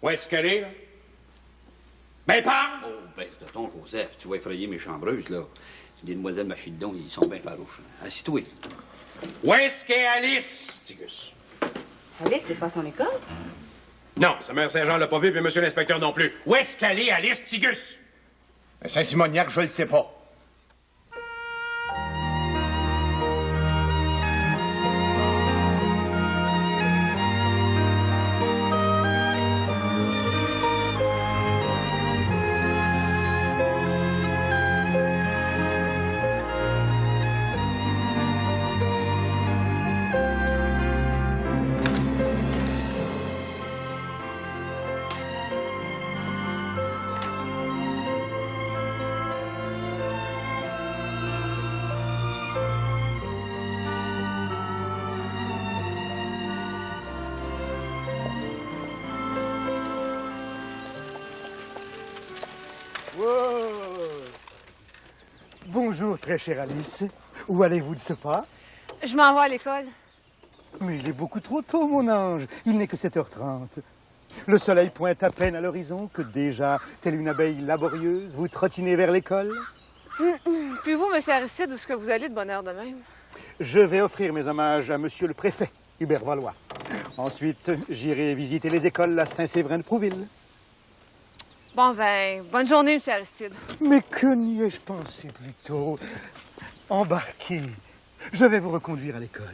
Où est-ce qu'elle est, là? Ben, parle! Oh, baisse de ton, Joseph. Tu vas effrayer mes chambreuses, là. Les demoiselles Machidon, ils sont bien farouches. Assis-toi. Où est-ce qu'est Alice, Tigus? Alice, c'est pas son école? Non, sa mère Saint-Jean l'a pas vu, puis monsieur l'inspecteur non plus. Où est-ce qu'elle est, Alice, Tigus? Saint-Simoniac, je le sais pas. Bonjour, très chère Alice. Où allez-vous de ce pas? Je m'en vais à l'école. Mais il est beaucoup trop tôt, mon ange. Il n'est que 7h30. Le soleil pointe à peine à l'horizon que déjà, telle une abeille laborieuse, vous trottinez vers l'école. Puis vous, monsieur Aristide, où est-ce que vous allez de bonne heure de même? Je vais offrir mes hommages à monsieur le préfet, Hubert Valois. Ensuite, j'irai visiter les écoles à Saint-Séverin-de-Prouville. Bon, ben, bonne journée, monsieur Aristide. Mais que n'y ai-je pensé plus tôt? Embarquez. Je vais vous reconduire à l'école.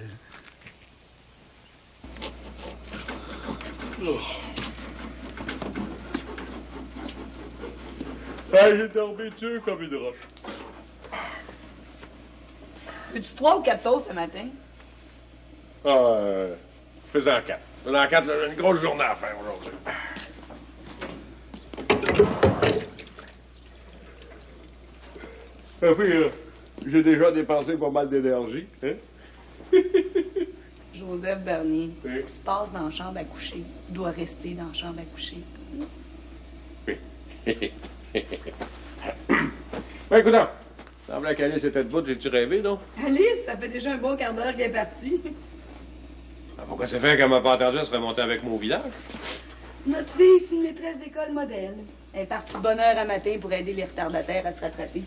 Ah, j'ai dormi dessus comme une roche. Veux-tu 3 ou 4 toasts ce matin? Ah, fais-en 4. Fais-en 4, là, j'ai une grosse journée à faire aujourd'hui. Ah oui, j'ai déjà dépensé pas mal d'énergie, hein? Joseph Bernier, Oui. ce qui se passe dans la chambre à coucher doit rester dans la chambre à coucher. Ben, écoute, semble qu'Alice était debout, j'ai-tu rêvé, non? Alice, ça fait déjà un bon quart d'heure qu'elle est partie. Ah, pourquoi c'est fait qu'elle m'a pas entendu, elle serait montée avec mon village? Notre fille, c'est une maîtresse d'école modèle. Elle est partie de bonne heure à matin pour aider les retardataires à se rattraper.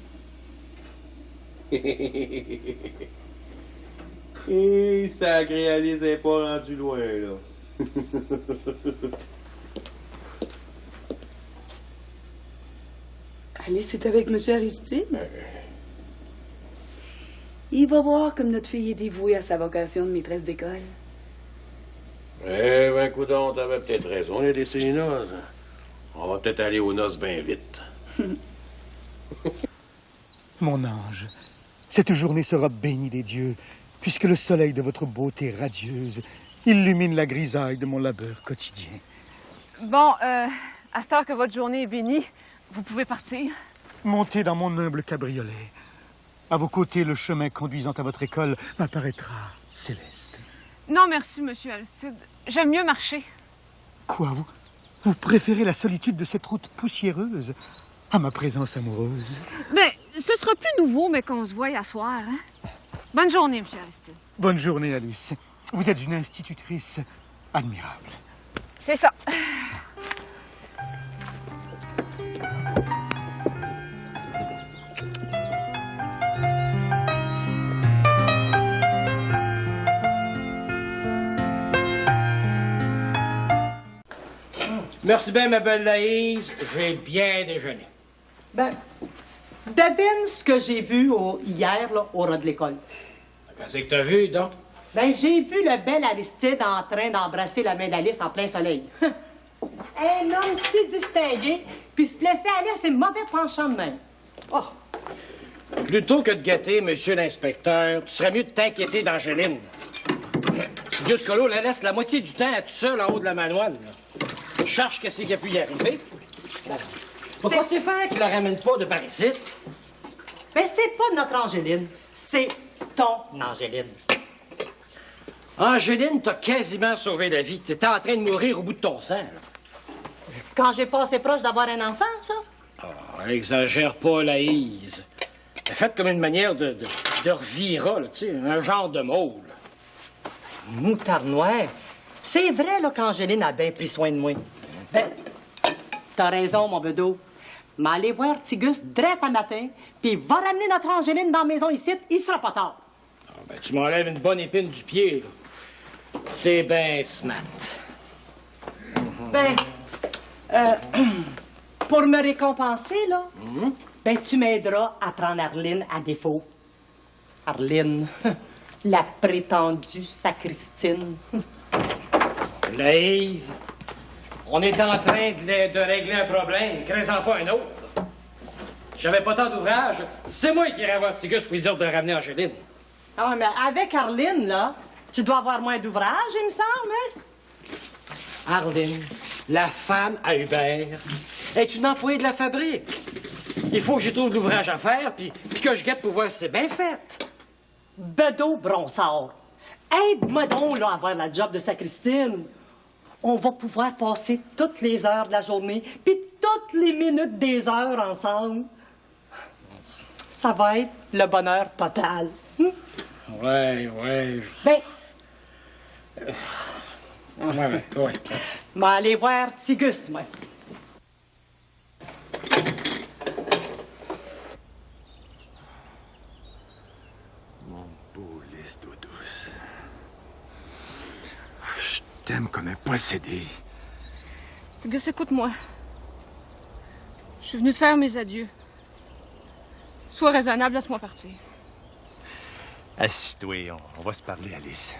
Et sacré Alice n'est pas rendu loin, là. Alice est avec M. Aristide. Il va voir comme notre fille est dévouée à sa vocation de maîtresse d'école. Eh ben, coudonc, t'avais peut-être raison, les décennies. On va peut-être aller aux noces bien vite. Mon ange, cette journée sera bénie des dieux, puisque le soleil de votre beauté radieuse illumine la grisaille de mon labeur quotidien. Bon, à cette heure que votre journée est bénie, vous pouvez partir. Montez dans mon humble cabriolet. À vos côtés, le chemin conduisant à votre école m'apparaîtra céleste. Non, merci, monsieur Aristide. J'aime mieux marcher. Quoi, vous préférez la solitude de cette route poussiéreuse à ma présence amoureuse? Ben, ce sera plus nouveau, mais qu'on se voie à soir, hein? Bonne journée, monsieur Aristide. Bonne journée, Alice. Vous êtes une institutrice admirable. C'est ça. Merci bien, ma belle Laïse. J'ai bien déjeuné. Ben, devine ce que j'ai vu hier, là, au ras de l'école. Qu'est-ce que t'as vu, donc? Ben, j'ai vu le bel Aristide en train d'embrasser la main d'Alice en plein soleil. Un homme si distingué, puis se laisser aller à ses mauvais penchants de main. Oh, Plutôt que de gâter, monsieur l'inspecteur, tu serais mieux de t'inquiéter d'Angéline. Giuscolo la laisse la moitié du temps toute seule en haut de la manoine. Je cherche qu'est-ce qui a pu y arriver. Faut pas se faire qu'il la ramène pas de par ici. ben, c'est pas notre Angéline, c'est ton Angéline. Angéline t'a quasiment sauvé la vie. T'étais en train de mourir au bout de ton sang, là. Quand j'ai passé proche d'avoir un enfant, ça? Ah, exagère pas, Laïse. T'as fait comme une manière de revira, là, tu sais, un genre de môle. Moutarde noire. C'est vrai, là, qu'Angéline a bien pris soin de moi. Ben, T'as raison, mon bedeau. Mais allez voir Tigus direct à matin, puis va ramener notre Angéline dans la maison ici, il sera pas tard. Ah, ben, tu m'enlèves une bonne épine du pied, là. T'es ben smart. Ben, pour me récompenser, là, ben, tu m'aideras à prendre Arline à défaut. Arline, la prétendue sacristine. Laïse, on est en train de régler un problème. Crée-en pas un autre. J'avais pas tant d'ouvrage. C'est moi qui irais voir Tigus pour lui dire de ramener Angéline. Ah ouais, mais avec Arline, là, tu dois avoir moins d'ouvrage, il me semble, hein? Arline, la femme à Hubert, est une employée de la fabrique. Il faut que j'y trouve de l'ouvrage à faire, puis que je guette pour voir si c'est bien fait. Bedeau Bronsard, aide-moi donc, là, à avoir la job de sacristine. On va pouvoir passer toutes les heures de la journée, puis toutes les minutes des heures ensemble. Ça va être le bonheur total. Ouais. Ben, Ouais. m'en aller voir Tigus, moi. Mon beau lys d'eau douce. Je t'aime comme un possédé. Tigus, écoute-moi. Je suis venue te faire mes adieux. Sois raisonnable, laisse-moi partir. Assis-toi, on va se parler, Alice.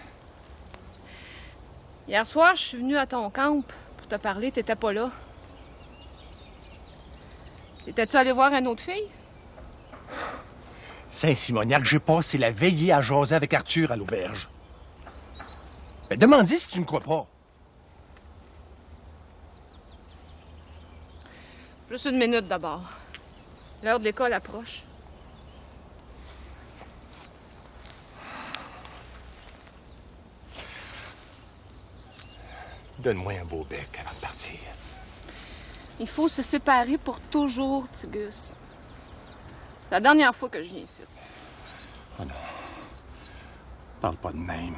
Hier soir, je suis venue à ton camp pour te parler, t'étais pas là. Étais-tu allé voir une autre fille? Saint-Simoniac, j'ai passé la veillée à jaser avec Arthur à l'auberge. Ben, demande-y si tu ne crois pas. Juste une minute d'abord. L'heure de l'école approche. Donne-moi un beau bec avant de partir. Il faut se séparer pour toujours, Tigus. C'est la dernière fois que je viens ici. Oh non. Parle pas de même.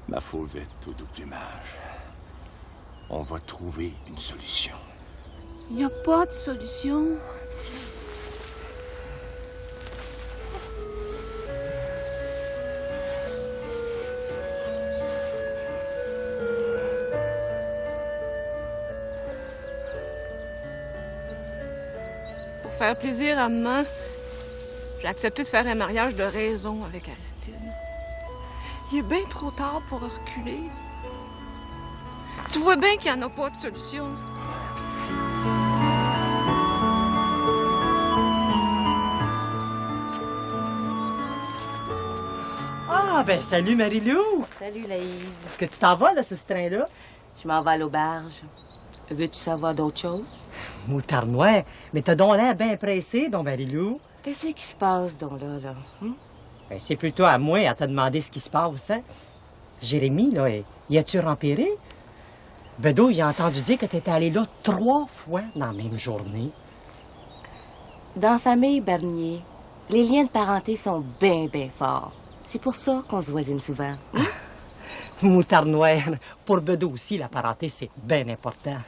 Ma fauvette au doux plumage. On va trouver une solution. Il n'y a pas de solution. Pour faire plaisir à maman, j'ai accepté de faire un mariage de raison avec Aristide. Il est bien trop tard pour reculer. Tu vois bien qu'il n'y en a pas de solution. Ah, ben salut, Marie-Lou. Salut, Laïse. Est-ce que tu t'en vas, là, sur ce train-là? Je m'en vais à l'auberge. Veux-tu savoir d'autres choses? Moutarnois, mais t'as donc l'air bien pressé, donc, Marie-Lou. Qu'est-ce qui se passe donc là? Ben, c'est plutôt à moi à te demander ce qui se passe, hein? Jérémy, là, y a-tu rempiré? Bedeau, il a entendu dire que t'étais allé là 3 fois dans la même journée. Dans la famille Bernier, les liens de parenté sont bien forts. C'est pour ça qu'on se voisine souvent. Moutarnois, pour Bedeau aussi, la parenté, c'est bien important.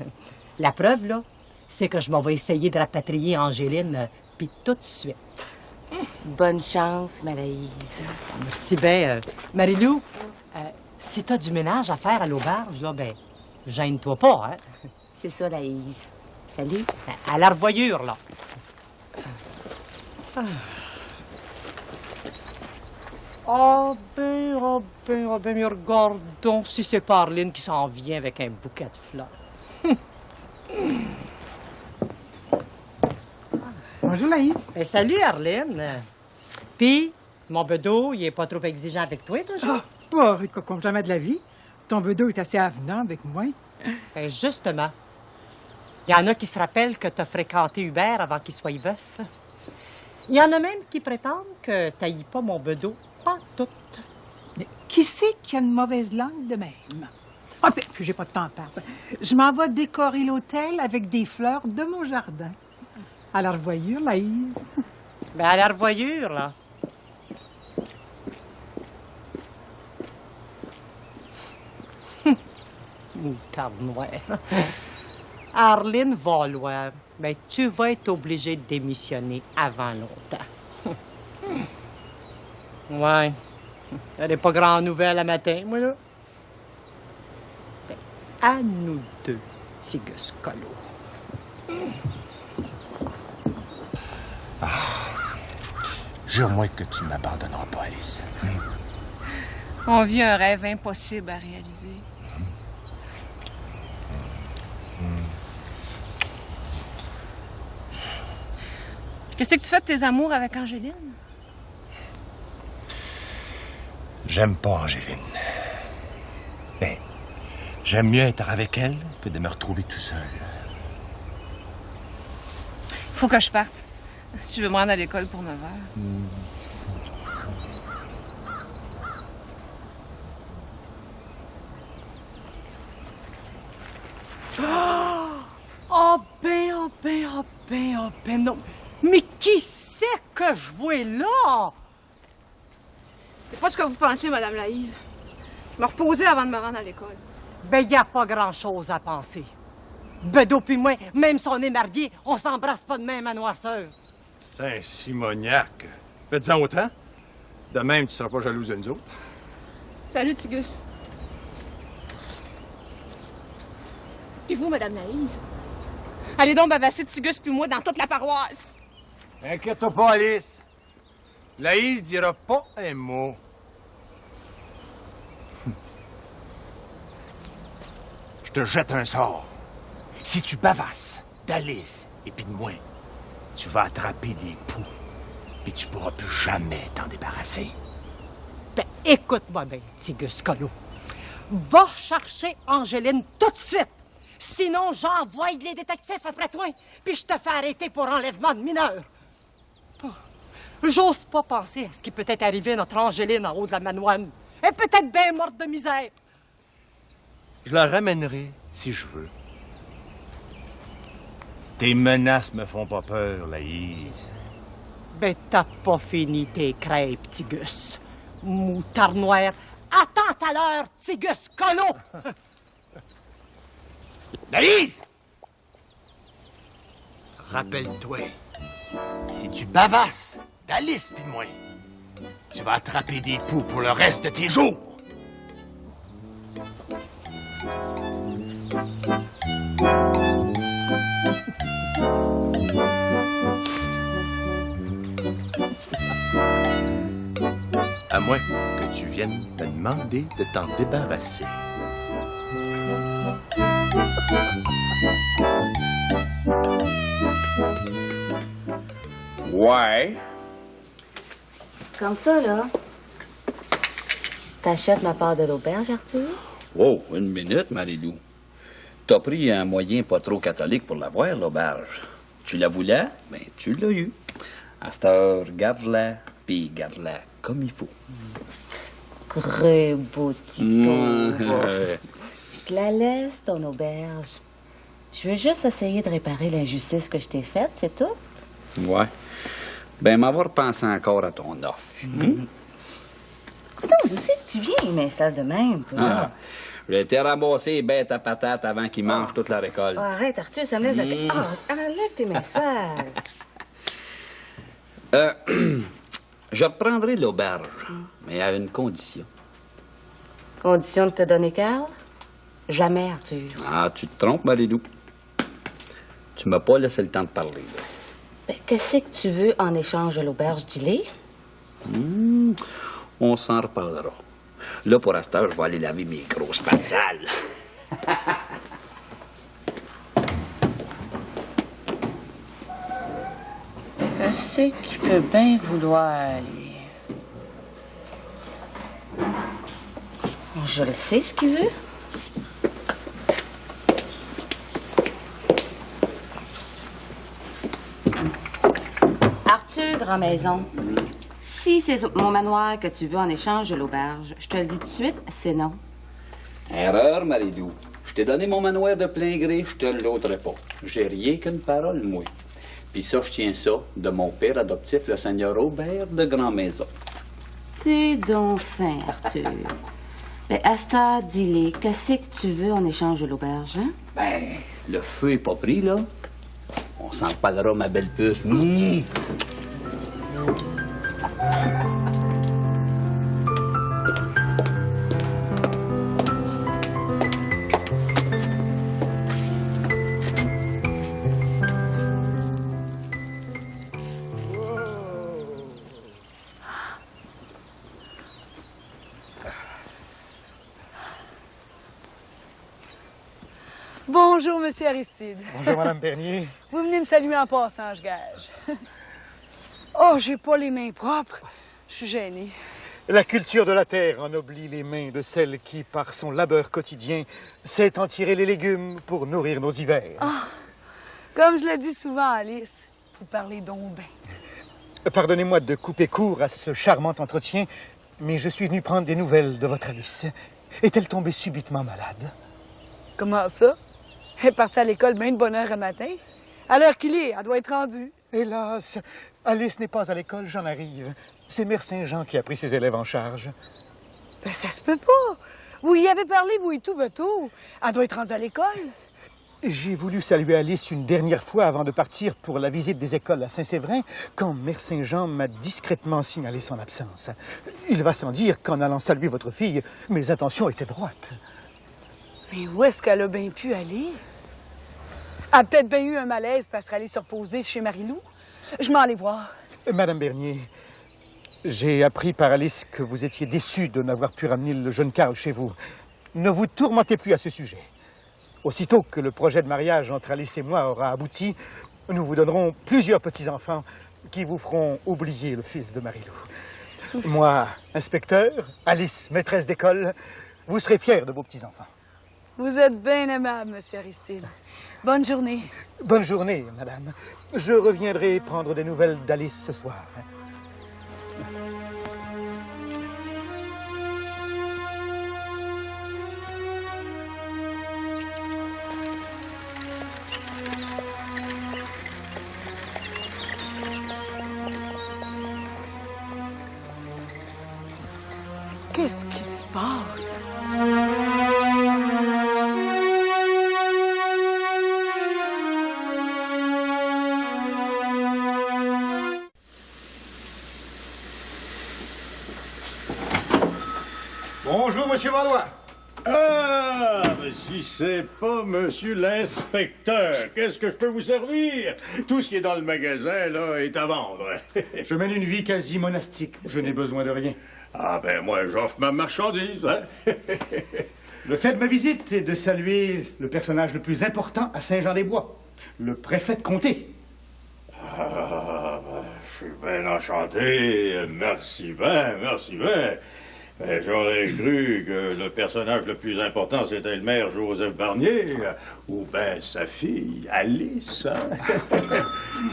La preuve, là, c'est que je m'en vais essayer de rapatrier Angéline, puis tout de suite. Bonne chance, ma Laïse. Merci bien. Marie-Lou, si t'as du ménage à faire à l'auberge, là, ben, gêne-toi pas, hein? C'est ça, Laïse. Salut. À la revoyure, là. Oh ben, mais regarde donc si c'est pas Arline qui s'en vient avec un bouquet de fleurs. Bonjour, Laïs. Ben, salut, Arline. Puis, mon bedeau, il est pas trop exigeant avec toi, toujours? Pas comme jamais de la vie. Ton bedeau est assez avenant avec moi. Ben, justement. Il y en a qui se rappellent que t'as fréquenté Hubert avant qu'il soit veuf. Il y en a même qui prétendent que t'haïs pas mon bedeau. Pas tout. Mais qui c'est qui a une mauvaise langue de même? Ah, puis j'ai pas de temps à perdre. Je m'en vais décorer l'hôtel avec des fleurs de mon jardin. À la revoyure, Laïse. Ben, à la revoyure, là. Moutarde noire. Arline Valois, ben, tu vas être obligée de démissionner avant longtemps. Ouais. Elle n'est pas grande nouvelle à matin, moi, là. Ben, à nous deux, petit Gus Colo. Jure-moi que tu ne m'abandonneras pas, Alice. On vit un rêve impossible à réaliser. Qu'est-ce que tu fais de tes amours avec Angéline? J'aime pas Angéline. Ben, j'aime mieux être avec elle que de me retrouver tout seul. Faut que je parte. Je veux me rendre à l'école pour 9 heures. Oh ben, oh ben, oh ben, oh ben, non. Mais qui c'est que je vois là? C'est pas ce que vous pensez, Madame Laïse. Je me reposais avant de me rendre à l'école. Ben, y a pas grand-chose à penser. Bedeau puis moi, même si on est mariés, on s'embrasse pas de même à noirceur. Putain, Simoniac. Faites-en autant. De même, tu seras pas jalouse de nous autres. Salut, Tigus. Et vous, Madame Laïse? Allez donc babasser Tigus puis moi dans toute la paroisse. Inquiète-toi pas, Alice. Laïs dira pas un mot. Je te jette un sort. Si tu bavasses d'Alice et puis de moi, tu vas attraper des poux. Puis tu pourras plus jamais t'en débarrasser. Ben, écoute-moi bien, Tigus Colo. Va chercher Angéline tout de suite. Sinon, j'envoie les détectives après toi, puis je te fais arrêter pour enlèvement de mineur. Oh, j'ose pas penser à ce qui peut être arrivé à notre Angéline en haut de la manoine. Elle est peut-être bien morte de misère. Je la ramènerai si je veux. Tes menaces me font pas peur, Laïs. Ben, t'as pas fini tes crêpes, Tigus. Moutard noir. Attends à l'heure, Tigus Colo! Laïs! Rappelle-toi, si tu bavasses d'Alice pis de moi, tu vas attraper des poux pour le reste de tes jours. À moins que tu viennes me demander de t'en débarrasser. Ouais. Comme ça, là. T'achètes ma part de l'auberge, Arthur? Oh, une minute, Marie-Lou. T'as pris un moyen pas trop catholique pour l'avoir, l'auberge. Tu la voulais? Ben, tu l'as eu. À cette heure, garde-la, puis garde-la comme il faut. Très beau petit pauvre. Je te la laisse, ton auberge. Je veux juste essayer de réparer l'injustice que je t'ai faite, c'est tout? Ouais. Ben, m'avoir pensé encore à ton offre. Écoute, d'où c'est que tu viens, mais celle de même, toi? Ah, j'ai été ramasser les bêtes à patates avant qu'ils mangent toute la récolte. Oh, arrête, Arthur, ça me lève la tête. Oh, enlève tes mains sales. Je reprendrai l'auberge, mais à une condition. Condition de te donner Carl? Jamais, Arthur. Ah, tu te trompes, Marie-Lou. Tu m'as pas laissé le temps de parler, là. Ben, qu'est-ce que tu veux en échange de l'auberge d'Ilé? On s'en reparlera. Là, pour l'instant, je vais aller laver mes grosses pattes sales. Qu'est-ce qu'il peut bien vouloir, lui? Je le sais, ce qu'il veut. Arthur, grand-maison, si c'est mon manoir que tu veux en échange de l'auberge, je te le dis tout de suite, c'est non. Erreur, Marie-Lou. Je t'ai donné mon manoir de plein gré, je te l'ôterai pas. J'ai rien qu'une parole, moi. Puis ça, je tiens ça de mon père adoptif, le seigneur Aubert de Grand-Maison. T'es donc fin, Arthur. Ben, Asta, dis-les, qu'est-ce que tu veux en échange de l'auberge, hein? Ben, le feu est pas pris, là. On s'en reparlera, ma belle puce. Bonjour, Monsieur Aristide. Bonjour, Madame Bernier. Vous venez me saluer en passant, je gage. Oh, j'ai pas les mains propres. Je suis gênée. La culture de la terre ennoblit les mains de celle qui, par son labeur quotidien, sait en tirer les légumes pour nourrir nos hivers. Ah, comme je le dis souvent à Alice, vous parlez donc bien. Pardonnez-moi de couper court à ce charmant entretien, mais je suis venu prendre des nouvelles de votre Alice. Est-elle tombée subitement malade? Comment ça? Elle est partie à l'école bien de bonne heure un matin. À l'heure qu'il est, elle doit être rendue. Hélas, Alice n'est pas à l'école, j'en arrive. C'est Mère Saint-Jean qui a pris ses élèves en charge. Ben, ça se peut pas. Vous y avez parlé, vous et tout, bateau. Elle doit être rendue à l'école. J'ai voulu saluer Alice une dernière fois avant de partir pour la visite des écoles à Saint-Séverin, quand Mère Saint-Jean m'a discrètement signalé son absence. Il va sans dire qu'en allant saluer votre fille, mes intentions étaient droites. Mais où est-ce qu'elle a bien pu aller? Elle a peut-être bien eu un malaise parce qu'elle allait se reposer chez Marie-Lou. Je m'en allais voir. Madame Bernier, j'ai appris par Alice que vous étiez déçue de n'avoir pu ramener le jeune Karl chez vous. Ne vous tourmentez plus à ce sujet. Aussitôt que le projet de mariage entre Alice et moi aura abouti, nous vous donnerons plusieurs petits-enfants qui vous feront oublier le fils de Marie-Lou. Moi, inspecteur, Alice, maîtresse d'école, vous serez fiers de vos petits-enfants. Vous êtes bien aimable, Monsieur Aristide. Bonne journée. Bonne journée, madame. Je reviendrai prendre des nouvelles d'Alice ce soir. Qu'est-ce qui se passe? Bonjour, Monsieur Valois. Ah, mais si c'est pas monsieur l'inspecteur, qu'est-ce que je peux vous servir? Tout ce qui est dans le magasin, là, est à vendre. Je mène une vie quasi monastique. Je n'ai besoin de rien. Ah, ben, moi, j'offre ma marchandise, hein? Le fait de ma visite est de saluer le personnage le plus important à Saint-Jean-des-Bois, le préfet de comté. Ah, ben, je suis bien enchanté. Merci bien, merci bien. Ben, j'aurais cru que le personnage le plus important, c'était le maire Joseph Barnier, ou ben sa fille, Alice. Hein?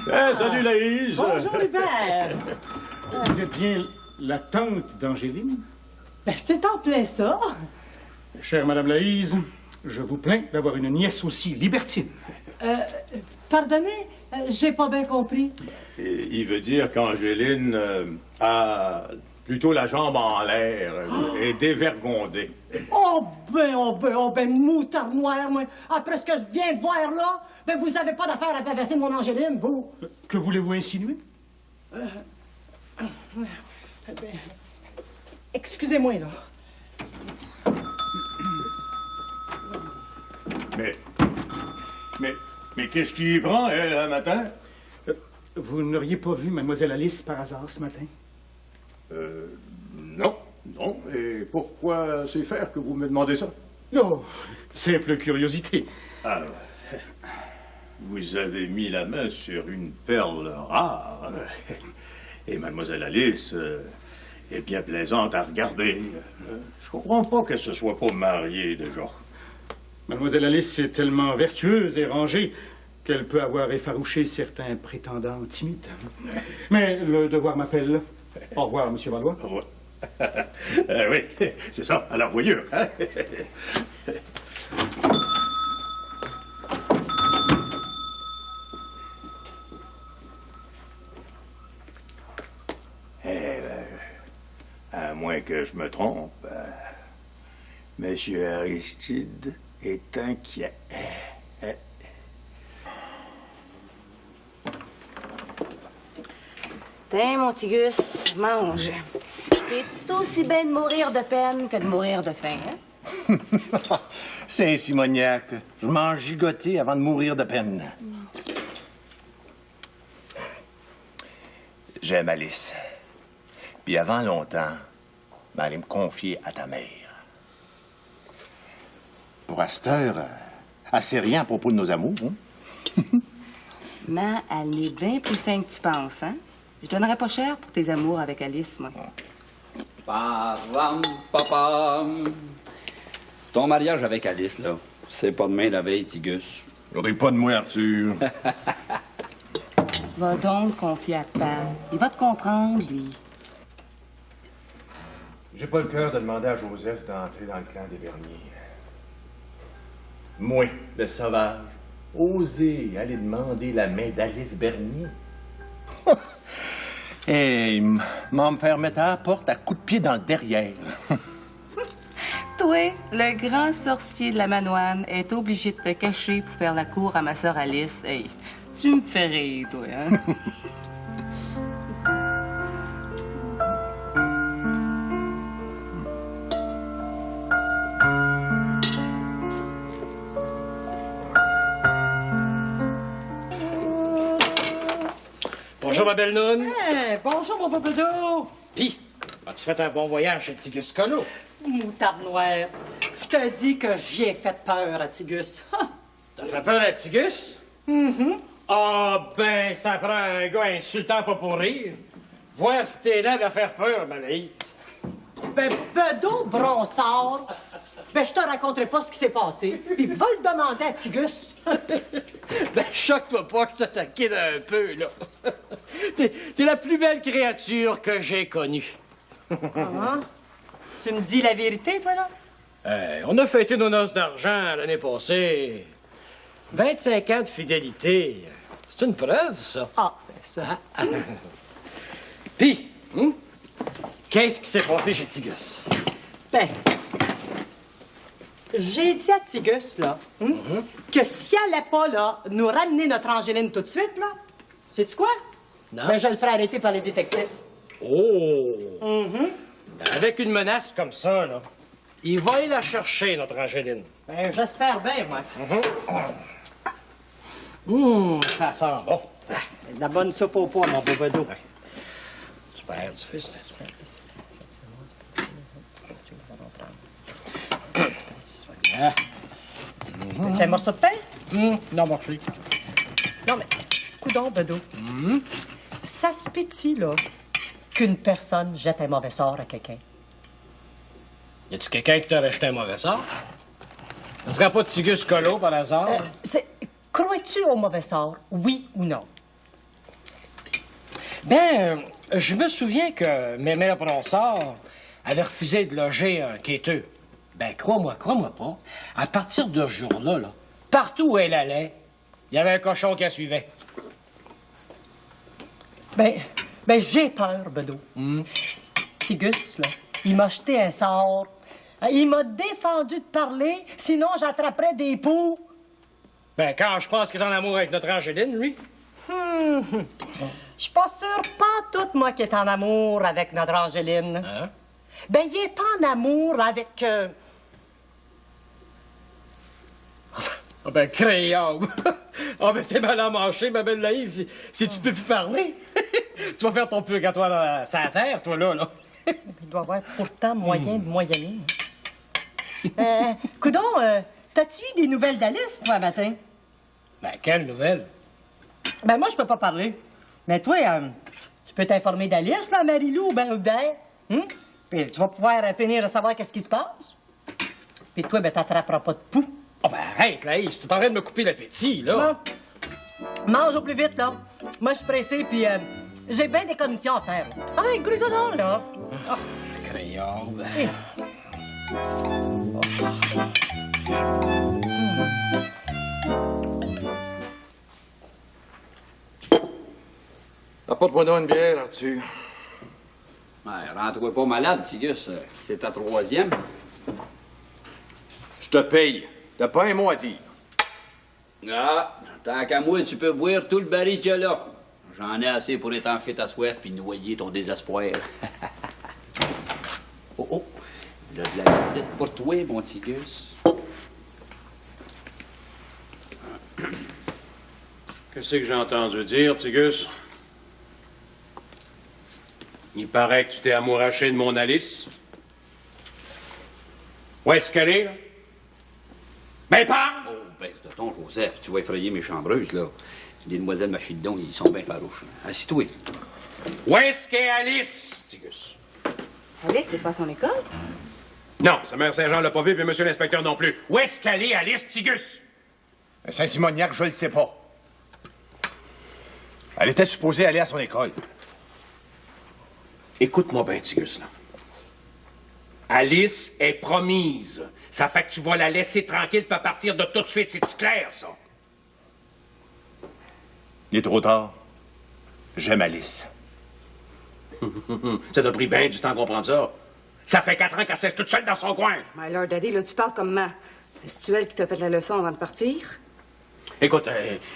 Ben, salut, Laïs. Bonjour, Hubert. Vous êtes bien la tante d'Angéline? Ben, c'est en plein ça. Chère Madame Laïse, je vous plains d'avoir une nièce aussi libertine. Pardonnez, j'ai pas bien compris. Et il veut dire qu'Angéline a plutôt la jambe en l'air et dévergondée. Oh ben, moutarde noire, moi. Après ce que je viens de voir là, ben, vous avez pas d'affaire à bavasser mon Angéline, vous. Que voulez-vous insinuer? Ben, excusez-moi, là. Mais qu'est-ce qui y prend, elle, un matin? Vous n'auriez pas vu Mademoiselle Alice par hasard ce matin? Non. Et pourquoi c'est faire que vous me demandez ça? Non, simple curiosité. Ah, vous avez mis la main sur une perle rare. Et Mademoiselle Alice est bien plaisante à regarder. Je comprends pas que ce soit pas marié déjà. Mademoiselle Alice est tellement vertueuse et rangée qu'elle peut avoir effarouché certains prétendants timides. Mais le devoir m'appelle. Au revoir, Monsieur Valois. Au revoir. Oui, c'est ça, à la voyure. Hein? À moins que je me trompe, Monsieur Aristide est inquiet. Tiens, mon petit Gus, mange. C'est aussi bien de mourir de peine que de mourir de faim, hein? C'est Simoniac. Je mange gigoté avant de mourir de peine. J'aime Alice. Puis avant longtemps, ben, elle me confier à ta mère. Pour à cette heure, elle sait rien à propos de nos amours, hein? Mais elle est bien plus fin que tu penses, hein? Je donnerais pas cher pour tes amours avec Alice, moi. Param, papam. Ton mariage avec Alice, là, c'est pas demain la veille, Tigus. Ris pas de moi, Arthur. Va donc te confier à Pam. Il va te comprendre, lui. J'ai pas le cœur de demander à Joseph d'entrer dans le clan des Berniers. Moi, le sauvage, oser aller demander la main d'Alice Bernier. Et m'en me faire mettre à la porte à coups de pied dans le derrière. Toi, le grand sorcier de la Manoine, est obligé de te cacher pour faire la cour à ma sœur Alice. Hey, tu me fais rire, toi, hein? Bonjour, ma belle Noune. Hey, bonjour, mon bobodo. Pis, as-tu fait un bon voyage chez Tigus Colo? Moutarde noire. Je te dis que j'y ai fait peur à Tigus. T'as fait peur à Tigus? Ah, ben, ça prend un gars insultant pas pour rire. Voir si t'es là à faire peur, Manaïs. Ben, bedeau bronçard. Ben, je te raconterai pas ce qui s'est passé. Puis va le demander à Tigus. Ben, choque-toi pas, je te taquine un peu, là. T'es la plus belle créature que j'ai connue. Ah, tu me dis la vérité, toi, là? On a fêté nos noces d'argent l'année passée. 25 ans de fidélité. C'est une preuve, ça. Ah, ben ça. Puis, qu'est-ce qui s'est passé chez Tigus? Ben, j'ai dit à Tigus, là, que si elle allait pas, là, nous ramener notre Angéline tout de suite, là, sais-tu quoi? Non. Ben, je le ferai arrêter par les détectives. Oh! Avec une menace comme ça, là, il va aller la chercher, notre Angéline. Ben, j'espère bien, moi. Ça sent bon. De la bonne soupe au pois, mon beau bedeau. Super, tu fais ça. C'est un morceau de pain? Non, merci. Non, mais, coudonc, bedeau. Ça se pétit, là, qu'une personne jette un mauvais sort à quelqu'un. Y a-tu quelqu'un qui t'aurait jeté un mauvais sort? Ce serait pas Tigus Colo, par hasard? Crois-tu au mauvais sort, oui ou non? Ben, je me souviens que Mémère Bronsard avait refusé de loger un quêteux. Ben, crois-moi pas. À partir de ce jour-là, là, partout où elle allait, il y avait un cochon qui la suivait. Ben, j'ai peur, bedeau. Tigus, là, il m'a jeté un sort. Il m'a défendu de parler, sinon j'attraperais des poux. Ben, quand je pense qu'il est en amour avec notre Angéline, lui. Je suis pas sûre, pas toute moi qui est en amour avec notre Angéline. Hein? Ben, il est en amour avec... Ah ben, crayon! Ah ben, t'es mal à manger, ma belle Laïs, si tu peux plus parler. Tu vas faire ton purgatoire dans sa terre, toi, là. Il doit y avoir pourtant moyen de moyenner. Coudon, t'as-tu eu des nouvelles d'Alice, toi, matin? Ben, quelle nouvelle? Ben, moi, je peux pas parler. Mais toi, tu peux t'informer d'Alice, là, Marie-Lou, ou ben Hubert. Puis tu vas pouvoir finir de savoir qu'est-ce qui se passe. Puis toi, ben, t'attraperas pas de poux. Ah ben, arrête, Laïs, tu es en train de me couper l'appétit, là. Non. Mange au plus vite, là. Moi, je suis pressé, puis j'ai bien des commissions à faire. Ah, grue-toi donc, là. Crayon. Apporte-moi donc une bière, Arthur. Ouais, rentre-toi pas malade, Tigus. C'est ta troisième. Je te paye. T'as pas un mot à dire. Ah, tant qu'à moi, tu peux boire tout le baril qu'il y a là. J'en ai assez pour étancher ta soif puis noyer ton désespoir. Oh, oh, il y a de la visite pour toi, mon Tigus. Qu'est-ce que j'ai entendu dire, Tigus? Il paraît que tu t'es amouraché de mon Alice. Où est-ce qu'elle est, là? Ben, parle! Oh, baisse de ton, Joseph. Tu vas effrayer mes chambreuses, là. Les demoiselles Machidon, ils sont bien farouches. Assis-toi. Où est-ce qu'est Alice, Tigus? Alice, c'est pas son école? Non, sa mère Saint-Jean l'a pas vu, puis monsieur l'inspecteur non plus. Où est-ce qu'elle est, Alice, Tigus? Saint-Simoniac, je le sais pas. Elle était supposée aller à son école. Écoute-moi bien, Tigus, là. Alice est promise. Ça fait que tu vas la laisser tranquille pas partir de tout de suite. C'est clair, ça? Il est trop tard. J'aime Alice. Ça t'a pris bien du temps à comprendre ça. Ça fait 4 ans qu'elle sèche toute seule dans son coin. My Lord Daddy, là, tu parles comme ma... C'est-tu elle qui t'a fait la leçon avant de partir? Écoute,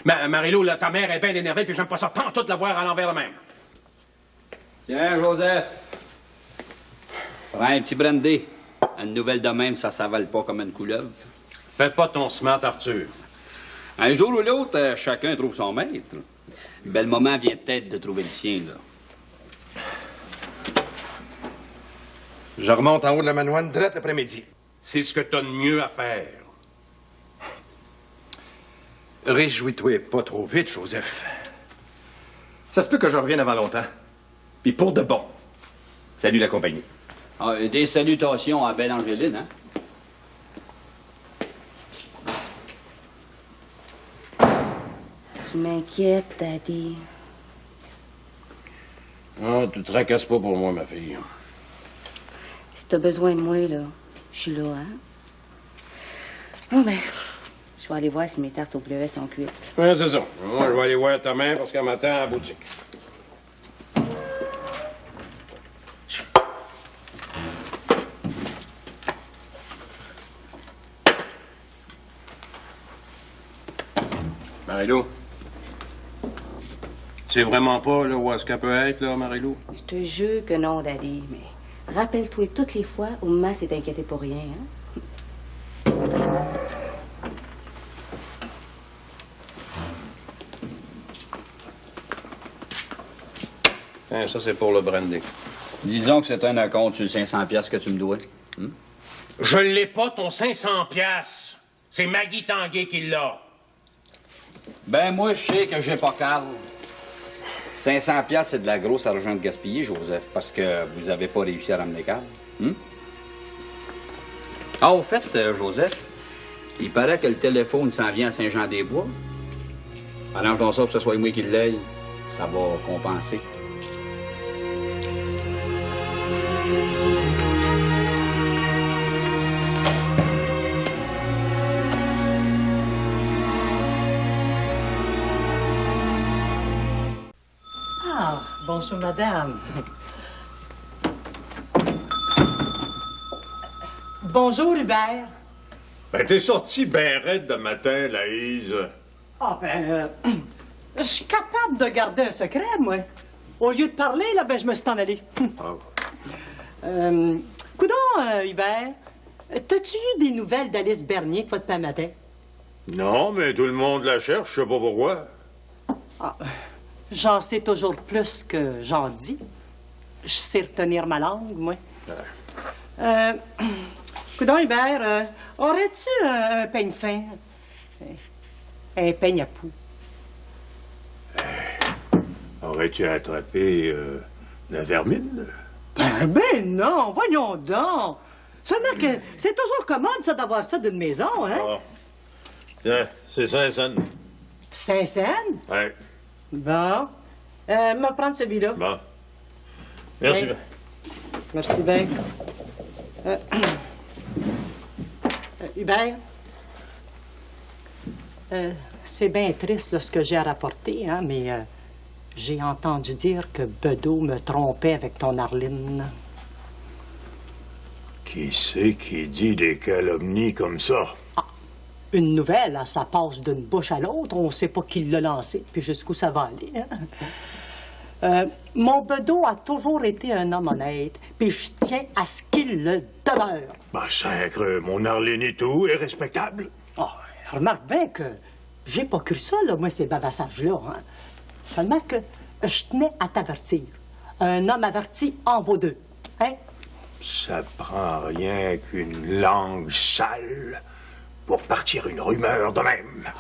Marie-Lou, là, ta mère est bien énervée, puis j'aime pas ça tant tout de la voir à l'envers de même. Tiens, Joseph. Prends un petit brandy. Une nouvelle de même, ça s'avale pas comme une couleuvre. Fais pas ton smart, Arthur. Un jour ou l'autre, chacun trouve son maître. Le moment vient peut-être de trouver le sien, là. Je remonte en haut de la manoine direct après-midi. C'est ce que t'as de mieux à faire. Réjouis-toi pas trop vite, Joseph. Ça se peut que je revienne avant longtemps. Puis pour de bon. Salut la compagnie. Ah, des salutations à Belle Angéline, hein? Tu m'inquiètes, Daddy. Oh, tu te tracasses pas pour moi, ma fille. Si t'as besoin de moi, là, je suis là, hein? Bon, ben, je vais aller voir si mes tartes au bleuet sont cuites. Oui, c'est ça. Moi, je vais aller voir ta mère parce qu'elle m'attend à la boutique. Marie-Lou, tu sais vraiment pas là, où est-ce qu'elle peut être, là, Marie-Lou? Je te jure que non, Daddy, mais rappelle-toi toutes les fois où maman s'est inquiétée pour rien, hein? Tiens, ça, c'est pour le brandy. Disons que c'est un acompte sur le 500$ que tu me dois. Je l'ai pas, ton 500$. C'est Maggie Tanguay qui l'a. Ben, moi, je sais que j'ai pas Carl. 500$, c'est de la grosse argent de gaspiller, Joseph, parce que vous avez pas réussi à ramener Carl. Ah, au fait, Joseph, il paraît que le téléphone s'en vient à Saint-Jean-des-Bois. Arrange-toi ça pour que ce soit moi qui l'aille. Ça va compenser. Ah, bonjour, madame. Bonjour, Hubert. Ben, t'es sorti ben raide de matin, Laïse. Ah, ben, je suis capable de garder un secret, moi. Au lieu de parler, là, ben, je me suis en allé. Coudonc, Hubert, t'as-tu eu des nouvelles d'Alice Bernier, toi, de matin? Non, mais tout le monde la cherche, je sais pas pourquoi. Ah, j'en sais toujours plus que j'en dis. Je sais retenir ma langue, moi. Coudonc, Hubert, aurais-tu un peigne fin? Un peigne à poux? Aurais-tu attrapé la vermine? Ben non, voyons donc. Seulement que c'est toujours commode, ça, d'avoir ça d'une maison, hein? Ah. Tiens, c'est 5 cents. 5 cents? Ouais. Bon. Me prendre celui-là. Bon. Merci bien. Merci bien. Hubert, c'est bien triste là, ce que j'ai à rapporter, hein, mais j'ai entendu dire que Bedeau me trompait avec ton Arline. Qui c'est qui dit des calomnies comme ça? Une nouvelle, hein, ça passe d'une bouche à l'autre. On ne sait pas qui l'a lancé, puis jusqu'où ça va aller. Hein? Mon bedeau a toujours été un homme honnête, puis je tiens à ce qu'il le demeure. Ben, sacre, mon Arlene et tout est respectable. Oh, remarque bien que j'ai pas cru ça, là, moi, ces bavassages-là. Hein? Seulement que je tenais à t'avertir. Un homme averti en vaut deux. Hein? Ça prend rien qu'une langue sale pour partir une rumeur de même.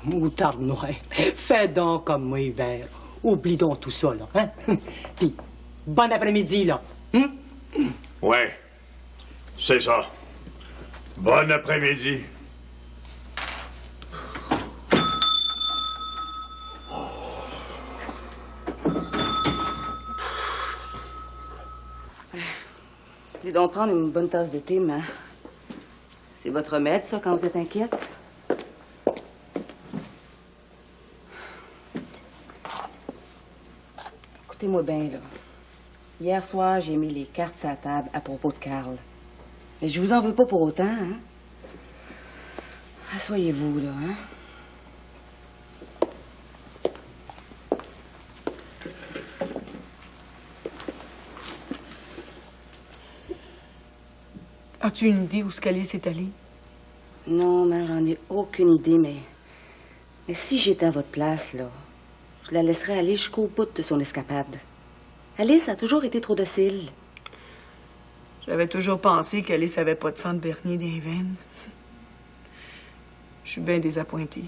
Moutarde noire, fais donc comme moi, hiver. Oublie donc tout ça, là. Hein? Puis, bon après-midi, là. Hein? Ouais, c'est ça. Bon après-midi. Allez donc prendre une bonne tasse de thé, mais c'est votre remède, ça, quand vous êtes inquiète? Écoutez-moi bien, là. Hier soir, j'ai mis les cartes sur la table à propos de Carl. Mais je vous en veux pas pour autant, hein? Asseyez-vous, là, hein? As-tu une idée où ce qu'Alice est allée? Non, mais j'en ai aucune idée, mais si j'étais à votre place, là, je la laisserais aller jusqu'au bout de son escapade. Alice a toujours été trop docile. J'avais toujours pensé qu'Alice avait pas de sang de Bernier dans les veines. Je suis bien désappointée.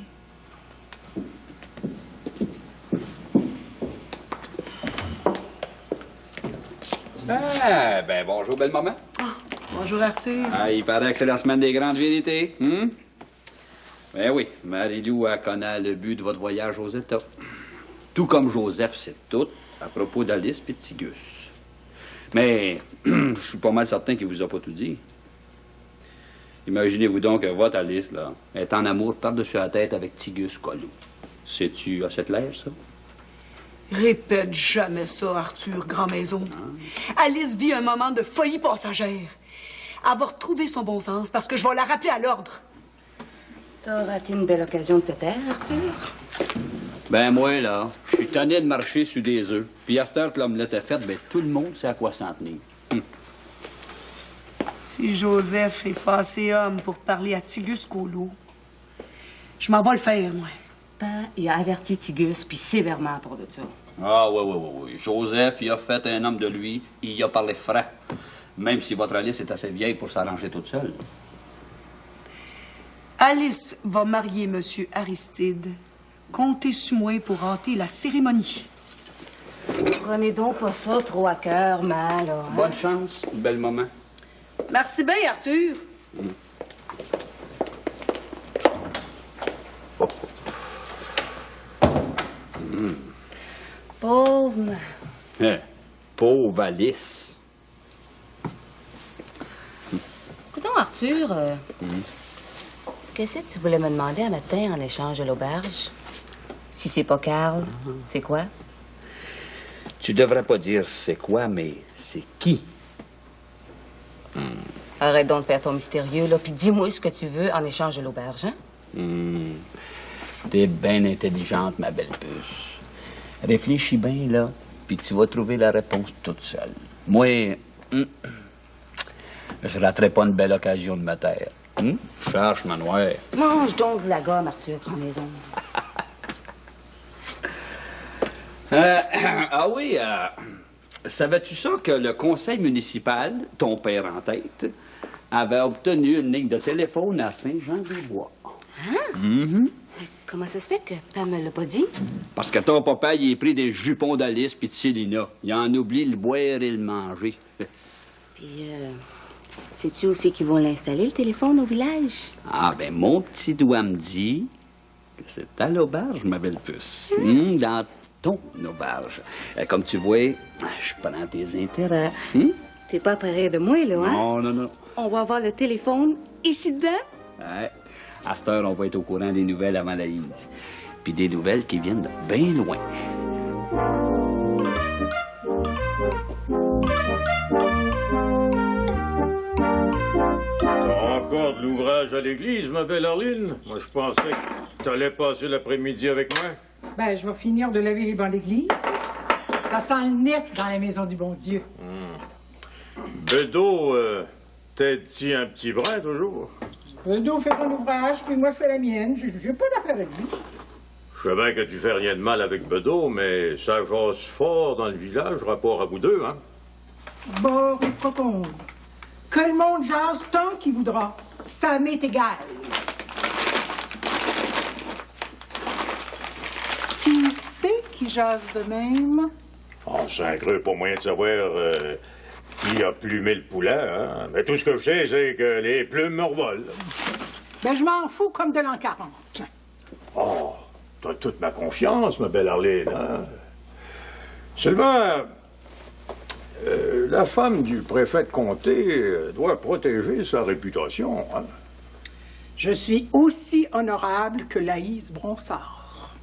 Ah, ben bonjour, belle maman. Bonjour, Arthur. Ah, il paraît que c'est la semaine des grandes vérités. Ben oui, Marie-Lou connaît le but de votre voyage aux États. Tout comme Joseph sait tout à propos d'Alice et de Tigus. Mais je suis pas mal certain qu'il vous a pas tout dit. Imaginez-vous donc que votre Alice, là, est en amour par-dessus la tête avec Tigus Colou. Sais-tu à cette l'air, ça? Répète jamais ça, Arthur, grand-maison. Alice vit un moment de folie passagère. Elle va retrouver son bon sens parce que je vais la rappeler à l'ordre. T'as raté une belle occasion de te taire, Arthur? Ben moi, là, je suis tanné de marcher sur des œufs. Puis à cette heure que l'omelette est faite, ben tout le monde sait à quoi s'en tenir. Si Joseph est passé homme pour parler à Tigus Colo, je m'en vais le faire, moi. Ben, il a averti Tigus, puis sévèrement pour de ça. Ah oui. Joseph, il a fait un homme de lui, il a parlé franc. Même si votre Alice est assez vieille pour s'arranger toute seule. Alice va marier M. Aristide. Comptez sur moi pour hâter la cérémonie. Prenez donc pas ça trop à cœur, mal, là. Hein? Bonne chance, belle maman. Merci bien, Arthur. Pauvre. Pauvre Alice. Écoute donc, Arthur, qu'est-ce que tu voulais me demander un matin en échange de l'auberge? Si c'est pas Carl, c'est quoi? Tu devrais pas dire c'est quoi, mais c'est qui? Arrête donc de faire ton mystérieux, là, puis dis-moi ce que tu veux en échange de l'auberge, hein? T'es bien intelligente, ma belle puce. Réfléchis bien, là, puis tu vas trouver la réponse toute seule. Moi, je raterai pas une belle occasion de me taire. Cherche, ma noire. Mange donc la gomme, Arthur, grand-maison. Ah oui, savais-tu ça que le conseil municipal, ton père en tête, avait obtenu une ligne de téléphone à Saint-Jean-des-Bois? Hein? Comment ça se fait que Pam me l'a pas dit? Parce que ton papa, il est pris des jupons d'Alice puis de Célina. Il en oublie le boire et le manger. Puis, sais-tu aussi qu'ils vont l'installer, le téléphone, au village? Ah, ben, mon petit doigt me dit que c'est à l'auberge, ma belle puce. Dans ton auberge. Comme tu vois, je prends tes intérêts. T'es pas près de moi, là, hein? Non. On va avoir le téléphone ici dedans? Ouais. À cette heure, on va être au courant des nouvelles avant la lise. Puis des nouvelles qui viennent de bien loin. encore de l'ouvrage à l'église, ma belle Arline? Moi, je pensais que t'allais passer l'après-midi avec moi. Ben, je vais finir de laver les bancs d'église. Ça sent le net dans la maison du bon Dieu. Bedeau, t'aides-tu un petit brin, toujours? Bedeau fait son ouvrage, puis moi, je fais la mienne. J'ai pas d'affaire avec lui. Je sais bien que tu fais rien de mal avec Bedeau, mais ça jase fort dans le village, rapport à vous deux, hein? Bord et cocon. Que le monde jase tant qu'il voudra. Ça m'est égal. Qui c'est qui jase de même? Oh, c'est un creux pour moyen de savoir qui a plumé le poulet, hein? Mais tout ce que je sais, c'est que les plumes me revolent. Ben, je m'en fous comme de l'an 40. Oh, t'as toute ma confiance, ma belle Arline, hein? Seulement, la femme du préfet de comté doit protéger sa réputation, hein? Je suis aussi honorable que Laïs Bronsard.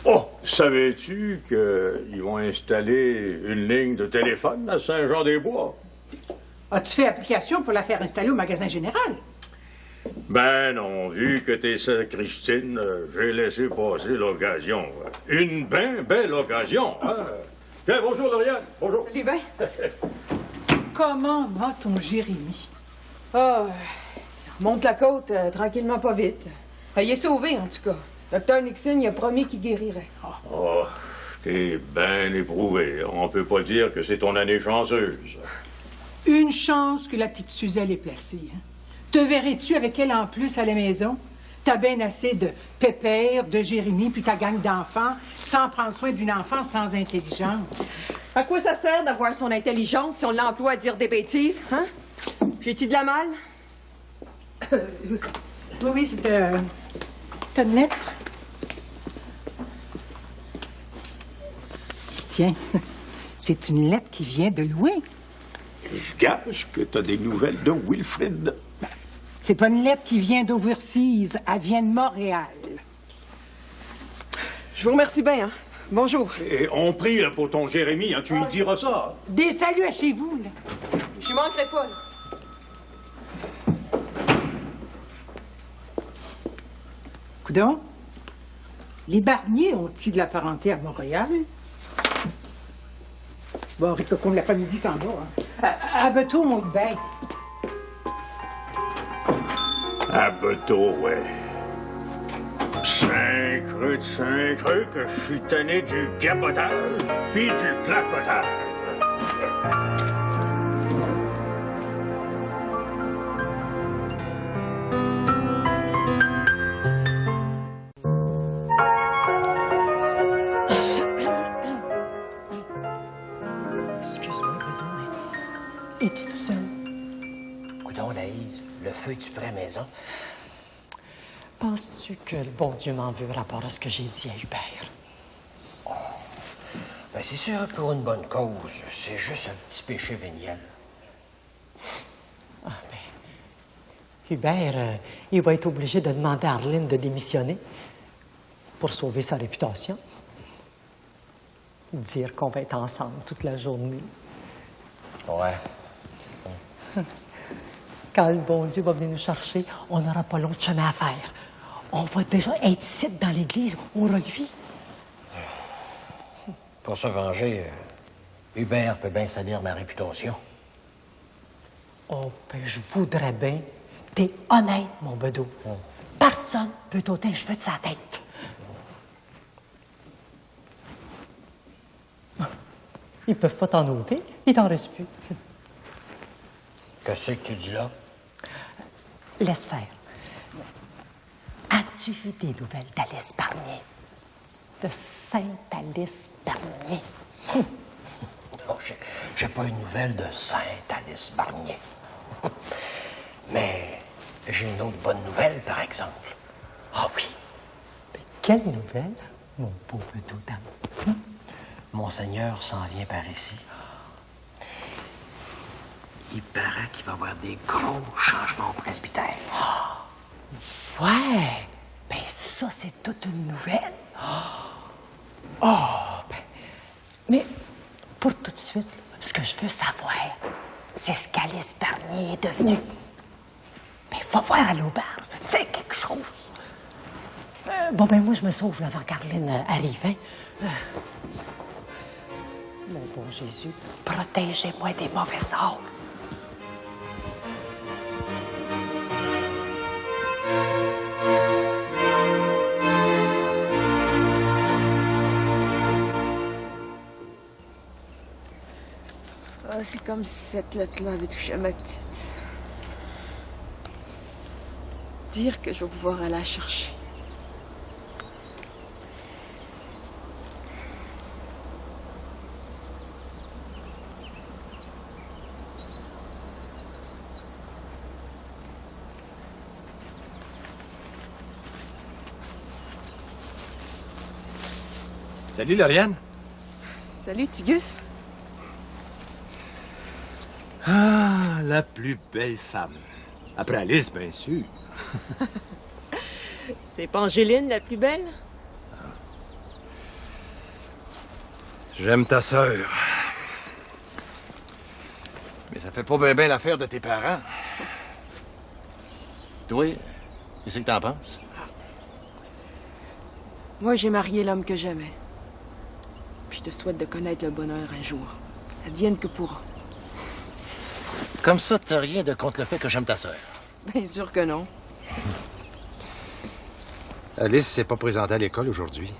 Oh, savais-tu qu'ils vont installer une ligne de téléphone à Saint-Jean-des-Bois? As-tu fait application pour la faire installer au magasin général? Ben non, vu que t'es sacristine, j'ai laissé passer l'occasion. Une bien belle occasion, hein? Tiens, bonjour, Lauriane. Bonjour. Salut, ben. Comment va ton Jérémie? Ah, il remonte la côte tranquillement, pas vite. Il est sauvé, en tout cas. Dr. Nixon, il a promis qu'il guérirait. Oh, t'es bien éprouvé. On peut pas dire que c'est ton année chanceuse. Une chance que la petite Suzelle est placée. Hein? Te verrais-tu avec elle en plus à la maison? T'as bien assez de Pépère, de Jérémie, puis ta gang d'enfants, sans prendre soin d'une enfant sans intelligence. À quoi ça sert d'avoir son intelligence si on l'emploie à dire des bêtises, hein? J'ai-tu de la malle? Oui, c'était... T'as une lettre? Tiens, c'est une lettre qui vient de loin. Je gage que t'as des nouvelles de Wilfrid. C'est pas une lettre qui vient d'Overseas, elle vient de Montréal. Je vous remercie bien, hein? Bonjour. Et on prie là, pour ton Jérémie, hein, tu lui diras ça. Des saluts à chez vous, là. Je manquerai pas, là. Coudon, les Barnier ont-ils de la parenté à Montréal? Bon, Ricocon de l'après-midi s'en va, hein? À Beto, mon bain. À Beto, ouais. Saint-Creux de Saint-Creux que je suis tanné du gabotage puis du placotage. Excuse-moi, Bedo, mais es-tu tout seul? Coudon, Laïse, le feu est-tu prêt à la maison? Penses-tu que le bon Dieu m'en veut rapport à ce que j'ai dit à Hubert? Oh. Ben, c'est sûr, pour une bonne cause. C'est juste un petit péché véniel. Ah, ben, Hubert, il va être obligé de demander à Arline de démissionner pour sauver sa réputation. Dire qu'on va être ensemble toute la journée. Ouais. Quand le bon Dieu va venir nous chercher, on n'aura pas l'autre chemin à faire. On va déjà être ici dans l'église, au reluit. Pour se venger, Hubert peut bien salir ma réputation. Oh, ben, je voudrais bien. T'es honnête, mon Bedeau. Personne peut t'ôter un cheveu de sa tête. Ils peuvent pas t'en ôter, il t'en reste plus. Qu'est-ce que tu dis là? Laisse faire. As-tu vu des nouvelles d'Alice Barnier? De Sainte-Alice Barnier? Non, j'ai pas une nouvelle de Sainte-Alice Barnier. Mais j'ai une autre bonne nouvelle, par exemple. Ah oui? Mais quelle nouvelle, mon beau Bedeau d'âme? Monseigneur s'en vient par ici. Il paraît qu'il va y avoir des gros changements au presbytère. Ouais! Ben ça, c'est toute une nouvelle. Oh! Ben... Mais pour tout de suite, ce que je veux savoir, C'est ce qu'Alice Bernier est devenue. Ben, va voir à l'auberge. Fais quelque chose. Bon, ben, moi, je me sauve avant que Caroline arrive, hein. Mon bon Jésus, protégez-moi des mauvais sorts. Ah, c'est comme si cette lettre-là avait touché à ma petite. Dire que je vais pouvoir aller la chercher. Salut, Lauriane. Salut, Tigus. Ah, la plus belle femme. Après Alice, bien sûr. C'est pas Angéline, la plus belle? J'aime ta sœur. Mais ça fait pas bien ben l'affaire de tes parents. Toi, qu'est-ce que t'en penses? Moi, j'ai marié l'homme que j'aimais. Puis je te souhaite de connaître le bonheur un jour. Advienne que pourra. Comme ça, t'as rien de contre le fait que j'aime ta sœur. Bien sûr que non. Alice s'est pas présentée à l'école aujourd'hui.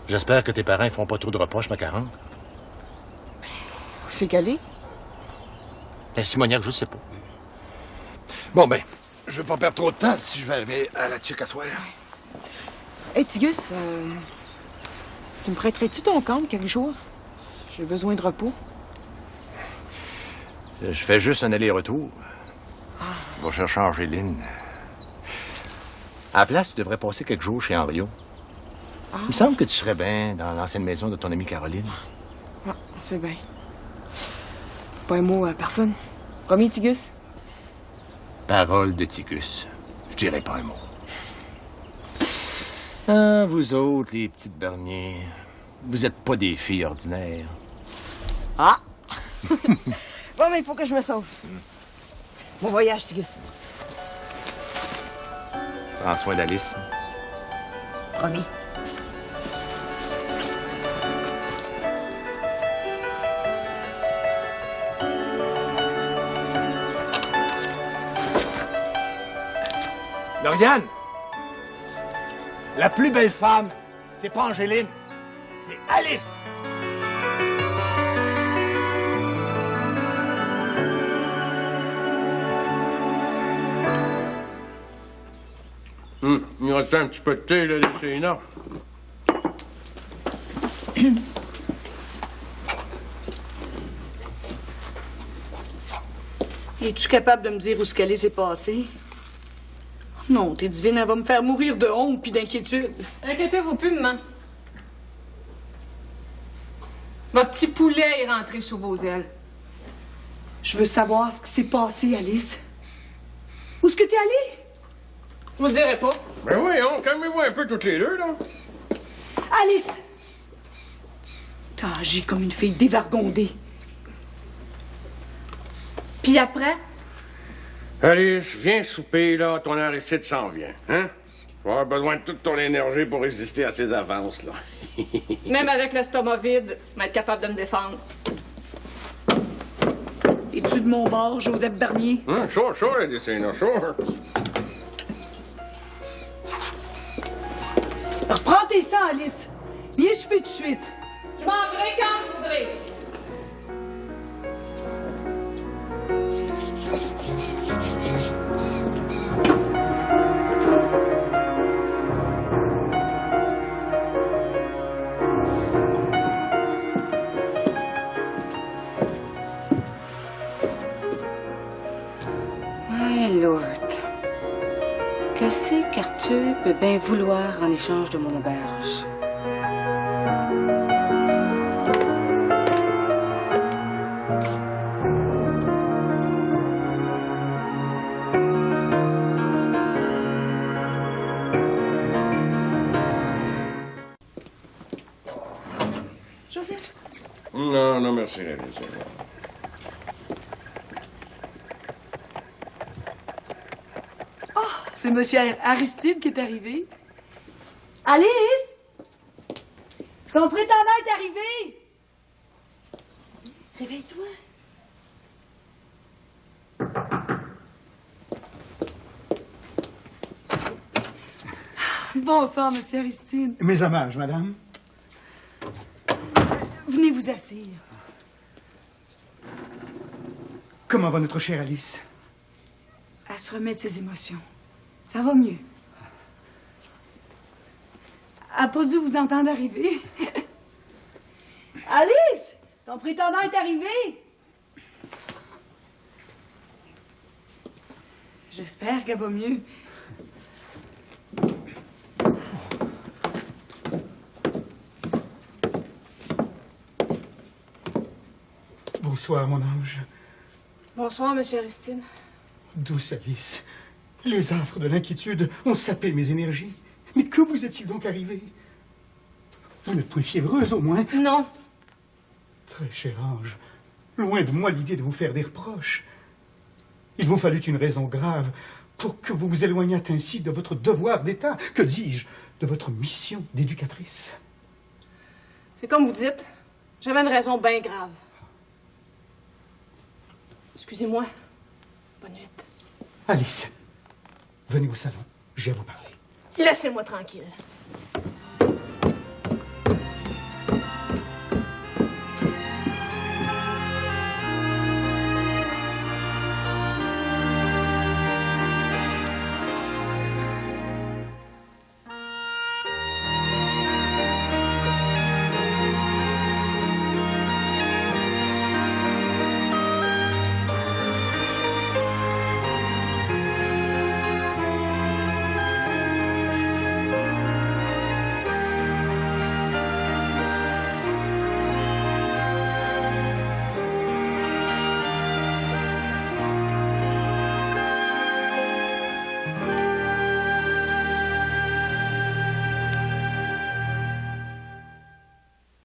J'espère que tes parents ne feront pas trop de reproches, ma 40. Où c'est qu'elle est? La Simoniaque, je sais pas. Bon, ben, je veux pas perdre trop de temps si je vais arriver à la tuque à soir. Hey, Tigus, tu me prêterais-tu ton camp quelques jours? J'ai besoin de repos. Je fais juste un aller-retour. Je vais chercher Angéline. À la place, tu devrais passer quelques jours chez Henriot. Il me semble que tu serais bien dans l'ancienne maison de ton amie Caroline. Ah, c'est bien. Pas un mot à personne. Promis, Tigus? Parole de Tigus. Je dirais pas un mot. Ah, vous autres, les petites Bernier, vous êtes pas des filles ordinaires. Ah! Bon, mais il faut que je me sauve. Bon voyage, Tigus. Prends soin d'Alice. Promis. Lauriane! La plus belle femme, c'est pas Angéline, c'est Alice! Il reste un petit peu de thé, là, laissez là. Es-tu capable de me dire où ce qu'elle s'est passée? Non, t'es divine, elle va me faire mourir de honte puis d'inquiétude. Inquiétez-vous plus, maman. Votre petit poulet est rentré sous vos ailes. Je veux savoir ce qui s'est passé, Alice. Où est-ce que t'es allée? Je vous le dirai pas. Ben oui, calmez-vous un peu toutes les deux, là. Alice! T'as agi comme une fille dévergondée. Puis après? Alice, viens souper, là. Ton Aristide s'en vient, hein? Tu vas avoir besoin de toute ton énergie pour résister à ces avances, là. Même avec l'estomac vide, je vais être capable de me défendre. Es-tu de mon bord, Joseph Bernier? Chaud, les dessins, là, chaud. Reprends tes sangs, Alice. Viens souper tout de suite. Je mangerai quand je voudrais. My Lord. Qu'est-ce qu'Arthur peut bien vouloir en échange de mon auberge? Joseph? Non, merci, Alice. C'est Monsieur Aristide qui est arrivé. Alice! Ton prétendant est arrivé! Réveille-toi. Bonsoir, Monsieur Aristide. Mes hommages, madame. Venez vous asseoir. Comment va notre chère Alice? Elle se remet de ses émotions. Ça va mieux. Elle n'a pas dû vous entendre arriver. Alice! Ton prétendant est arrivé! J'espère qu'elle va mieux. Bonsoir, mon ange. Bonsoir, Monsieur Aristide. Douce Alice, les affres de l'inquiétude ont sapé mes énergies. Mais que vous est-il donc arrivé? Vous n'êtes point fiévreuse, au moins? Non. Très cher ange, loin de moi l'idée de vous faire des reproches. Il vous fallut une raison grave pour que vous vous éloignâtes ainsi de votre devoir d'État, que dis-je, de votre mission d'éducatrice. C'est comme vous dites. J'avais une raison bien grave. Excusez-moi. Bonne nuit. Alice, venez au salon, j'ai à vous parler. Laissez-moi tranquille.